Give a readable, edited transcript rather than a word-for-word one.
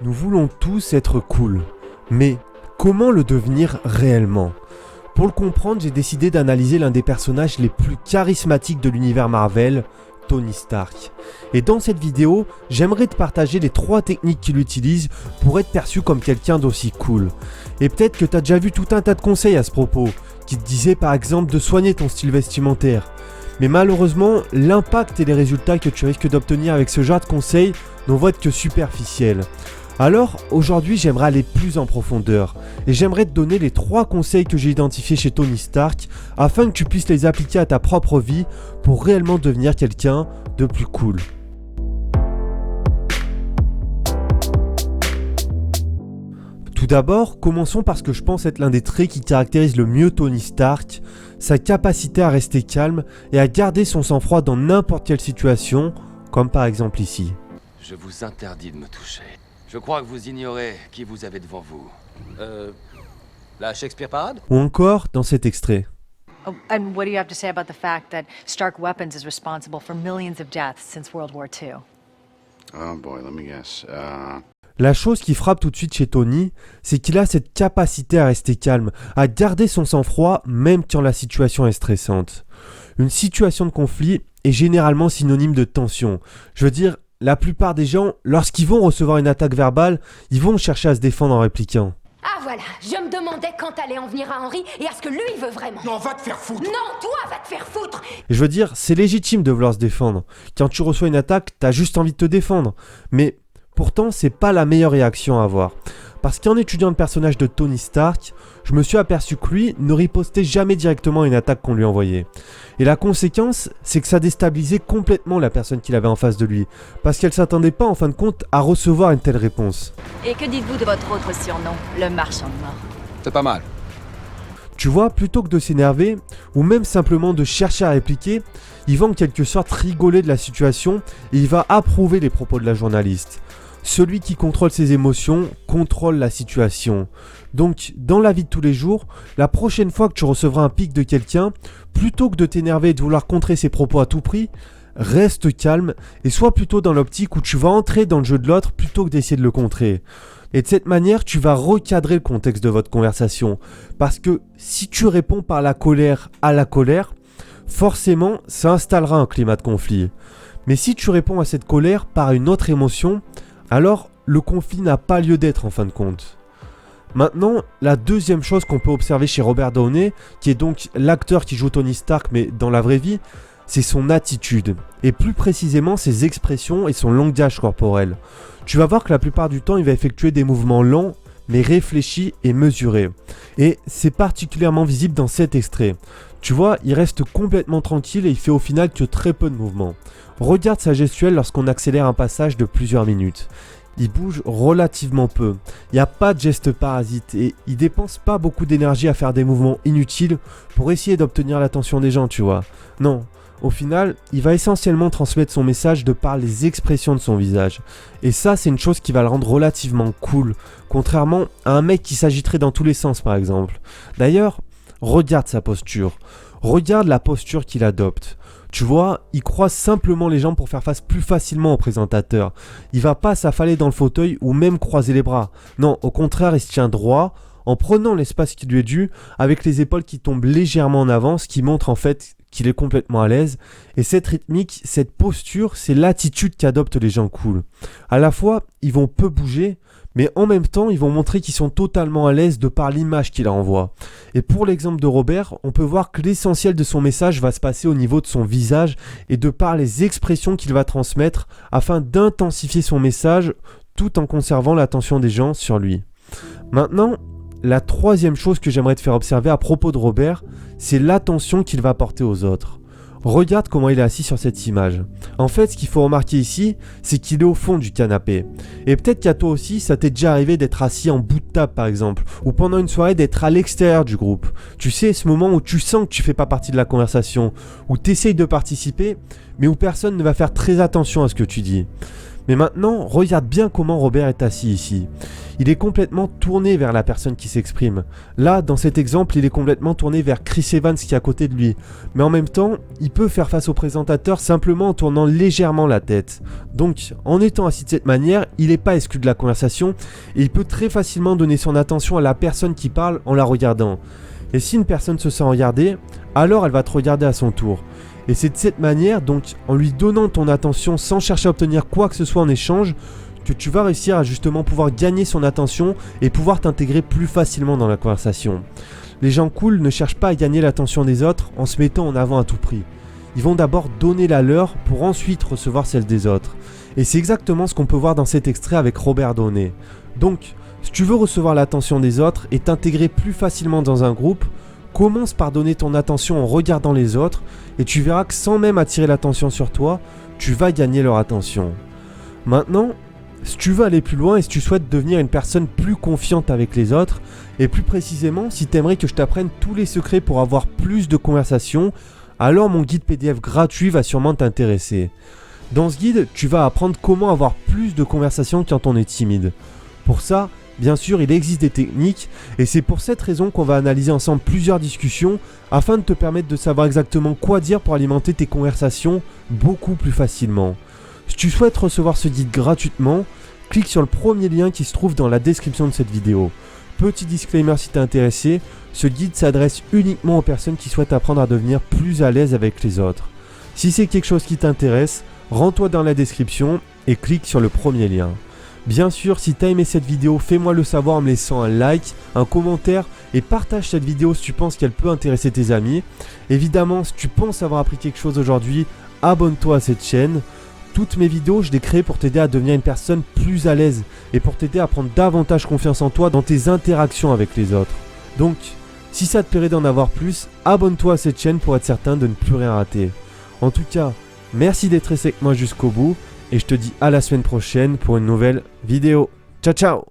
Nous voulons tous être cool, mais comment le devenir réellement ? Pour le comprendre, j'ai décidé d'analyser l'un des personnages les plus charismatiques de l'univers Marvel, Tony Stark. Et dans cette vidéo, j'aimerais te partager les 3 techniques qu'il utilise pour être perçu comme quelqu'un d'aussi cool. Et peut-être que tu as déjà vu tout un tas de conseils à ce propos, qui te disaient par exemple de soigner ton style vestimentaire. Mais malheureusement, l'impact et les résultats que tu risques d'obtenir avec ce genre de conseils n'en vont être que superficiels. Alors, aujourd'hui, j'aimerais aller plus en profondeur et j'aimerais te donner les 3 conseils que j'ai identifiés chez Tony Stark afin que tu puisses les appliquer à ta propre vie pour réellement devenir quelqu'un de plus cool. Tout d'abord, commençons par ce que je pense être l'un des traits qui caractérise le mieux Tony Stark, sa capacité à rester calme et à garder son sang-froid dans n'importe quelle situation, comme par exemple ici. Je vous interdis de me toucher. Je crois que vous ignorez qui vous avez devant vous. La Shakespeare Parade? Ou encore dans cet extrait. Oh, and what do you have to say about the fact that Stark Weapons is responsible for millions of deaths since World War II? Oh boy, let me guess. La chose qui frappe tout de suite chez Tony, c'est qu'il a cette capacité à rester calme, à garder son sang-froid même quand la situation est stressante. Une situation de conflit est généralement synonyme de tension. Je veux dire, la plupart des gens, lorsqu'ils vont recevoir une attaque verbale, ils vont chercher à se défendre en répliquant. Ah voilà, je me demandais quand allait en venir à Henry et à ce que lui veut vraiment. Non, va te faire foutre. Non, toi, va te faire foutre. Et je veux dire, c'est légitime de vouloir se défendre. Quand tu reçois une attaque, t'as juste envie de te défendre. Mais pourtant, c'est pas la meilleure réaction à avoir. Parce qu'en étudiant le personnage de Tony Stark, je me suis aperçu que lui ne ripostait jamais directement à une attaque qu'on lui envoyait. Et la conséquence, c'est que ça déstabilisait complètement la personne qu'il avait en face de lui, parce qu'elle s'attendait pas en fin de compte à recevoir une telle réponse. Et que dites-vous de votre autre surnom, le marchand de mort? C'est pas mal. Tu vois, plutôt que de s'énerver, ou même simplement de chercher à répliquer, il va en quelque sorte rigoler de la situation et il va approuver les propos de la journaliste. Celui qui contrôle ses émotions contrôle la situation. Donc, dans la vie de tous les jours, la prochaine fois que tu recevras un pic de quelqu'un, plutôt que de t'énerver et de vouloir contrer ses propos à tout prix, reste calme et sois plutôt dans l'optique où tu vas entrer dans le jeu de l'autre plutôt que d'essayer de le contrer. Et de cette manière, tu vas recadrer le contexte de votre conversation. Parce que si tu réponds par la colère à la colère, forcément, ça installera un climat de conflit. Mais si tu réponds à cette colère par une autre émotion, alors le conflit n'a pas lieu d'être en fin de compte. Maintenant, la deuxième chose qu'on peut observer chez Robert Downey, qui est donc l'acteur qui joue Tony Stark mais dans la vraie vie, c'est son attitude, et plus précisément ses expressions et son langage corporel. Tu vas voir que la plupart du temps, il va effectuer des mouvements lents, mais réfléchis et mesurés. Et c'est particulièrement visible dans cet extrait. Tu vois, il reste complètement tranquille et il fait au final que très peu de mouvements. Regarde sa gestuelle lorsqu'on accélère un passage de plusieurs minutes. Il bouge relativement peu, il n'y a pas de geste parasite et il dépense pas beaucoup d'énergie à faire des mouvements inutiles pour essayer d'obtenir l'attention des gens, tu vois. Non, au final, il va essentiellement transmettre son message de par les expressions de son visage. Et ça, c'est une chose qui va le rendre relativement cool, contrairement à un mec qui s'agiterait dans tous les sens par exemple. D'ailleurs, regarde sa posture, regarde la posture qu'il adopte. Tu vois, il croise simplement les jambes pour faire face plus facilement au présentateur. Il va pas s'affaler dans le fauteuil ou même croiser les bras. Non, au contraire, il se tient droit en prenant l'espace qui lui est dû avec les épaules qui tombent légèrement en avant, ce qui montre en fait qu'il est complètement à l'aise. Et cette rythmique, cette posture, c'est l'attitude qu'adoptent les gens cool. À la fois, ils vont peu bouger, mais en même temps, ils vont montrer qu'ils sont totalement à l'aise de par l'image qu'il renvoie. Et pour l'exemple de Robert, on peut voir que l'essentiel de son message va se passer au niveau de son visage et de par les expressions qu'il va transmettre afin d'intensifier son message tout en conservant l'attention des gens sur lui. Maintenant, la troisième chose que j'aimerais te faire observer à propos de Robert, c'est l'attention qu'il va porter aux autres. Regarde comment il est assis sur cette image. En fait, ce qu'il faut remarquer ici, c'est qu'il est au fond du canapé. Et peut-être qu'à toi aussi, ça t'est déjà arrivé d'être assis en bout de table par exemple, ou pendant une soirée d'être à l'extérieur du groupe. Tu sais, ce moment où tu sens que tu fais pas partie de la conversation, où tu essayes de participer, mais où personne ne va faire très attention à ce que tu dis. Mais maintenant, regarde bien comment Robert est assis ici. Il est complètement tourné vers la personne qui s'exprime. Là, dans cet exemple, il est complètement tourné vers Chris Evans qui est à côté de lui. Mais en même temps, il peut faire face au présentateur simplement en tournant légèrement la tête. Donc, en étant assis de cette manière, il n'est pas exclu de la conversation et il peut très facilement donner son attention à la personne qui parle en la regardant. Et si une personne se sent regardée, alors elle va te regarder à son tour. Et c'est de cette manière, donc en lui donnant ton attention sans chercher à obtenir quoi que ce soit en échange, que tu vas réussir à justement pouvoir gagner son attention et pouvoir t'intégrer plus facilement dans la conversation. Les gens cool ne cherchent pas à gagner l'attention des autres en se mettant en avant à tout prix. Ils vont d'abord donner la leur pour ensuite recevoir celle des autres. Et c'est exactement ce qu'on peut voir dans cet extrait avec Robert Downey. Donc, si tu veux recevoir l'attention des autres et t'intégrer plus facilement dans un groupe, commence par donner ton attention en regardant les autres et tu verras que sans même attirer l'attention sur toi, tu vas gagner leur attention. Maintenant, si tu veux aller plus loin et si tu souhaites devenir une personne plus confiante avec les autres, et plus précisément si tu aimerais que je t'apprenne tous les secrets pour avoir plus de conversations, alors mon guide PDF gratuit va sûrement t'intéresser. Dans ce guide, tu vas apprendre comment avoir plus de conversations quand on est timide. Pour ça, bien sûr, il existe des techniques et c'est pour cette raison qu'on va analyser ensemble plusieurs discussions afin de te permettre de savoir exactement quoi dire pour alimenter tes conversations beaucoup plus facilement. Si tu souhaites recevoir ce guide gratuitement, clique sur le premier lien qui se trouve dans la description de cette vidéo. Petit disclaimer si t'es intéressé, ce guide s'adresse uniquement aux personnes qui souhaitent apprendre à devenir plus à l'aise avec les autres. Si c'est quelque chose qui t'intéresse, rends-toi dans la description et clique sur le premier lien. Bien sûr, si tu as aimé cette vidéo, fais-moi le savoir en me laissant un like, un commentaire et partage cette vidéo si tu penses qu'elle peut intéresser tes amis. Évidemment, si tu penses avoir appris quelque chose aujourd'hui, abonne-toi à cette chaîne. Toutes mes vidéos, je les crée pour t'aider à devenir une personne plus à l'aise et pour t'aider à prendre davantage confiance en toi dans tes interactions avec les autres. Donc, si ça te plairait d'en avoir plus, abonne-toi à cette chaîne pour être certain de ne plus rien rater. En tout cas, merci d'être resté avec moi jusqu'au bout. Et je te dis à la semaine prochaine pour une nouvelle vidéo. Ciao ciao!